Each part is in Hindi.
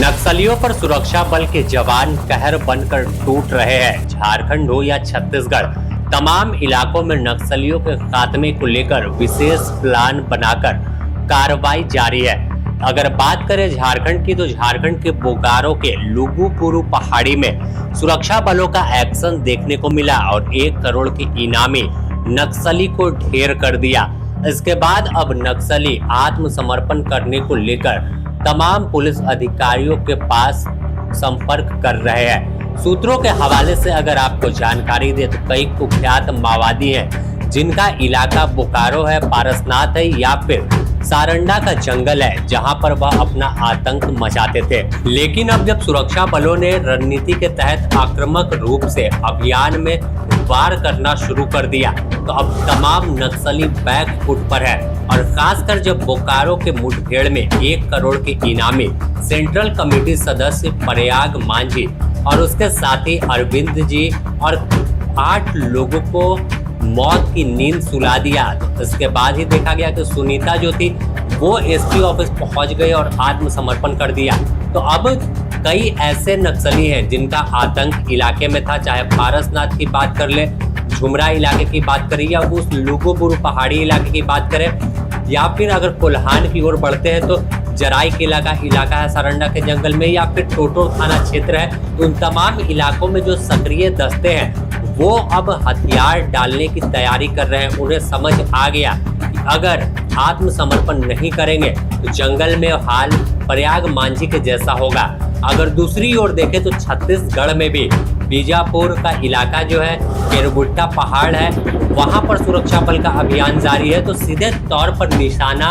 नक्सलियों पर सुरक्षा बल के जवान कहर बनकर टूट रहे हैं। झारखंड हो या छत्तीसगढ़, तमाम इलाकों में नक्सलियों के खात्मे को लेकर विशेष प्लान बनाकर कार्रवाई जारी है। अगर बात करें झारखंड की, तो झारखंड के बोकारो के लुगुपुरु पहाड़ी में सुरक्षा बलों का एक्शन देखने को मिला और 1 करोड़ के इनामी नक्सली को ढेर कर दिया। इसके बाद अब नक्सली आत्मसमर्पण करने को लेकर तमाम पुलिस अधिकारियों के पास संपर्क कर रहे हैं। सूत्रों के हवाले से अगर आपको जानकारी दे, तो कई कुख्यात माओवादी हैं जिनका इलाका बोकारो है, पारसनाथ है या फिर सारंडा का जंगल है, जहां पर वह अपना आतंक मचाते थे। लेकिन अब जब सुरक्षा बलों ने रणनीति के तहत आक्रामक रूप से अभियान में वार करना शुरू कर दिया, तो अब तमाम नक्सली बैक फुट पर है। और खासकर जब बोकारो के मुठभेड़ में 1 करोड़ के इनामी सेंट्रल कमेटी सदस्य प्रयाग मांझी और उसके साथी अरविंद जी और 8 लोगों को मौत की नींद सुला दिया, तो इसके बाद ही देखा गया कि सुनीता जो थी वो एसपी ऑफिस पहुंच गई और आत्मसमर्पण कर दिया। तो अब कई ऐसे नक्सली हैं जिनका आतंक इलाके में था, चाहे पारसनाथ की बात कर ले, झुमरा इलाके की बात करें या उस लुगुपुरु पहाड़ी इलाके की बात करें, या फिर अगर कोल्हान की ओर बढ़ते हैं तो जराई किला का इलाका है सारंडा के जंगल में, या फिर टोटो थाना क्षेत्र है। उन तमाम इलाकों में जो सक्रिय दस्ते हैं वो अब हथियार डालने की तैयारी कर रहे हैं। उन्हें समझ आ गया कि अगर आत्मसमर्पण नहीं करेंगे तो जंगल में हाल प्रयाग मांझी के जैसा होगा। अगर दूसरी ओर देखें तो छत्तीसगढ़ में भी बीजापुर का इलाका जो है, केरगुट्टा पहाड़ है, वहां पर सुरक्षा बल का अभियान जारी है। तो सीधे तौर पर निशाना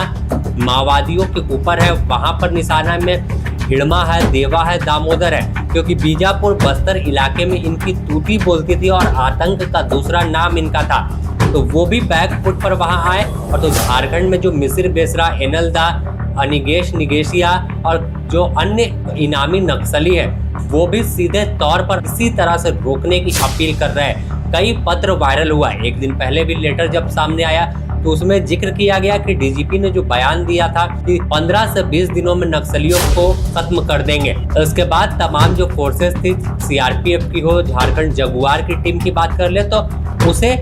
माओवादियों के ऊपर है। वहां पर निशाना में हिड़मा है, देवा है, दामोदर है, क्योंकि बीजापुर बस्तर इलाके में इनकी तूती बोलती थी और आतंक का दूसरा नाम इनका था। तो वो भी बैक फुट पर वहां आए। और तो झारखंड में जो मिसिर बेसरा, एनलदा, अनिगेश निगेशिया और जो अन्य इनामी नक्सली है वो भी सीधे तौर पर इसी तरह से रोकने की अपील कर रहे हैं। कई पत्र वायरल हुआ। एक दिन पहले भी लेटर जब सामने आया तो उसमें जिक्र किया गया कि डीजीपी ने जो बयान दिया था कि 15 से 20 दिनों में नक्सलियों को खत्म कर देंगे। तो उसके बाद तमाम जो फोर्सेस थी, सीआरपीएफ की हो, झारखंड जगुआर की टीम की बात कर ले, तो उसे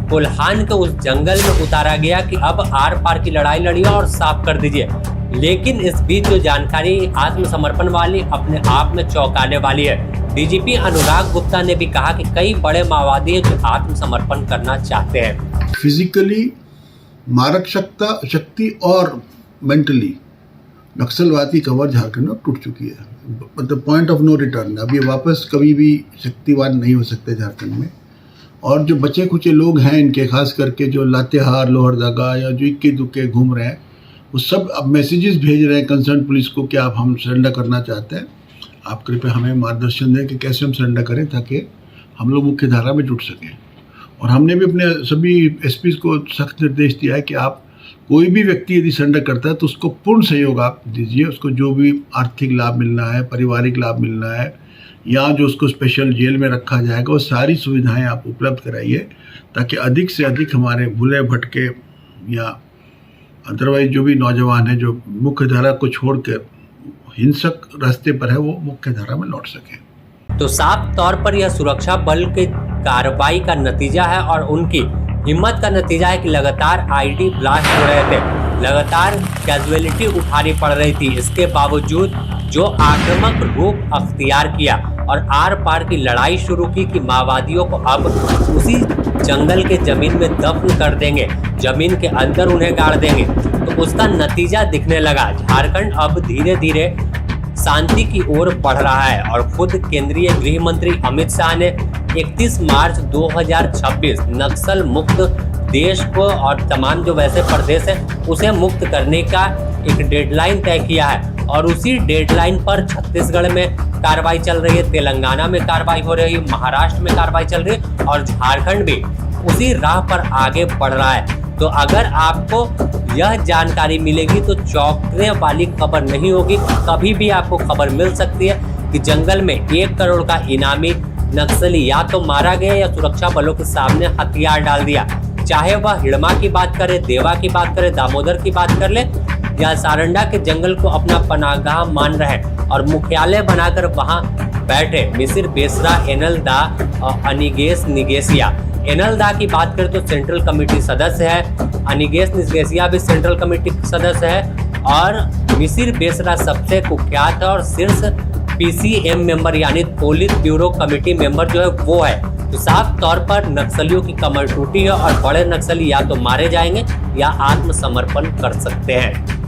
कोल्हान के उस जंगल में उतारा गया कि अब आर पार की लड़ाई लड़िए और साफ कर दीजिए। लेकिन इस बीच जो जानकारी आत्मसमर्पण वाली अपने आप में चौंकाने वाली है। डीजीपी अनुराग गुप्ता ने भी कहा कि कई बड़े माओवादी हैं जो आत्मसमर्पण करना चाहते हैं। फिजिकली मारक शक्ति और मेंटली नक्सलवादी कवर झारखंड में टूट चुकी है। मतलब पॉइंट ऑफ नो रिटर्न, अब ये वापस कभी भी शक्तिवान नहीं हो सकते झारखंड में। और जो बचे खुचे लोग हैं इनके, खास करके जो लातेहार, लोहरदगा या जो इक्के दुक्के घूम रहे हैं, वो सब अब मैसेजेस भेज रहे हैं कंसर्न पुलिस को कि आप हम सरेंडर करना चाहते हैं, आप कृपया हमें मार्गदर्शन दें कि कैसे हम सरेंडर करें ताकि हम लोग मुख्य धारा में जुट सकें। और हमने भी अपने सभी एसपी को सख्त निर्देश दिया है कि आप कोई भी व्यक्ति यदि सरेंडर करता है तो उसको पूर्ण सहयोग आप दीजिए। उसको जो भी आर्थिक लाभ मिलना है, पारिवारिक लाभ मिलना है, या जो उसको स्पेशल जेल में रखा जाएगा, वो सारी सुविधाएं आप उपलब्ध कराइए ताकि अधिक से अधिक हमारे भूले भटके या अदरवाइज जो भी नौजवान हैं जो मुख्य धारा को छोड़कर हिंसक रास्ते पर है, वो मुख्य धारा में लौट सकें। तो साफ तौर पर यह सुरक्षा बल के कार्रवाई का नतीजा है और उनकी हिम्मत का नतीजा है कि लगातार आईडी ब्लास्ट हो रहे थे, लगातार कैजुअलिटी उठानी पड़ रही थी। इसके बावजूद जो आक्रामक रूप अख्तियार किया और आर पार की लड़ाई शुरू की कि माओवादियों को अब उसी जंगल के जमीन में दफन कर देंगे, जमीन के अंदर उन्हें गाड़ देंगे, तो उसका नतीजा दिखने लगा। झारखंड अब धीरे धीरे शांति की ओर बढ़ रहा है और खुद केंद्रीय गृह मंत्री अमित शाह ने 31 मार्च 2026 नक्सल मुक्त देश को और तमाम जो वैसे प्रदेश हैं उसे मुक्त करने का एक डेडलाइन तय किया है। और उसी डेडलाइन पर छत्तीसगढ़ में कार्रवाई चल रही है, तेलंगाना में कार्रवाई हो रही है, महाराष्ट्र में कार्रवाई चल रही है और झारखंड भी उसी राह पर आगे बढ़ रहा है। तो अगर आपको यह जानकारी मिलेगी तो चौंकने वाली खबर नहीं होगी। कभी भी आपको खबर मिल सकती है कि जंगल में 1 करोड़ का इनामी नक्सली या तो मारा गया या सुरक्षा बलों के सामने हथियार डाल दिया। चाहे वह हिड़मा की बात करे, देवा की बात करे, दामोदर की बात कर ले या सारंडा के जंगल को अपना पनाहगाह मान रहे, और मुख्यालय बनाकर वहां बैठे मिसिर बेसरा, एनल दा और अनिगेस निगेसिया। एनल दा की बात करें तो सेंट्रल कमेटी सदस्य है, अनिगेस निगेसिया भी सेंट्रल कमेटी सदस्य है और मिसिर बेसरा सबसे कुख्यात और शीर्ष पीसीएम मेंबर यानी पोलित ब्यूरो कमेटी मेंबर जो है वो है। तो साफ तौर पर नक्सलियों की कमर टूटी है और बड़े नक्सली या तो मारे जाएंगे या आत्मसमर्पण कर सकते हैं।